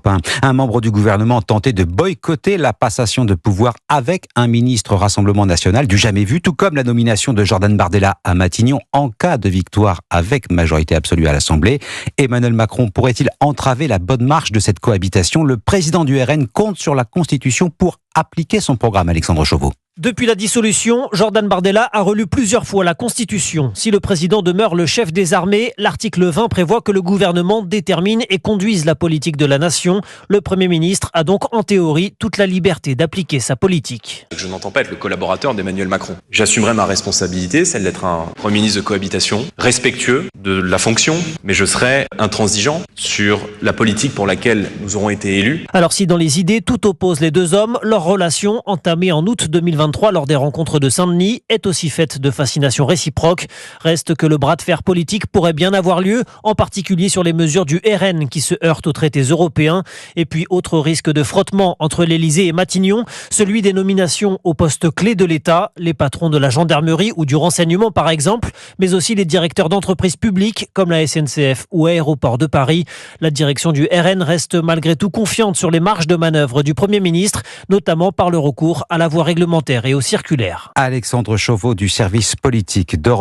1. Un membre du gouvernement tentait de boycotter la passation de pouvoir avec un ministre Rassemblement National du jamais vu, tout comme la nomination de Jordan Bardella à Matignon en cas de victoire avec majorité absolue à l'Assemblée. Emmanuel Macron pourrait-il entraver la bonne marche de cette cohabitation? Le président du RN compte sur la Constitution pour appliquer son programme, Alexandre Chauveau. Depuis la dissolution, Jordan Bardella a relu plusieurs fois la Constitution. Si le président demeure le chef des armées, l'article 20 prévoit que le gouvernement détermine et conduise la politique de la nation. Le Premier ministre a donc en théorie toute la liberté d'appliquer sa politique. Je n'entends pas être le collaborateur d'Emmanuel Macron. J'assumerai ma responsabilité, celle d'être un Premier ministre de cohabitation, respectueux de la fonction, mais je serai intransigeant sur la politique pour laquelle nous aurons été élus. Alors si dans les idées tout oppose les deux hommes, leur relation, entamée en août 2023 lors des rencontres de Saint-Denis, est aussi faite de fascination réciproque. Reste que le bras de fer politique pourrait bien avoir lieu, en particulier sur les mesures du RN qui se heurtent aux traités européens. Et puis autre risque de frottement entre l'Élysée et Matignon, celui des nominations aux postes clés de l'État, les patrons de la gendarmerie ou du renseignement par exemple, mais aussi les directeurs d'entreprises publiques comme la SNCF ou Aéroports de Paris. La direction du RN reste malgré tout confiante sur les marges de manœuvre du Premier ministre, notamment par le recours à la voie réglementaire et aux circulaires. Alexandre Chauveau du service politique d'Europe.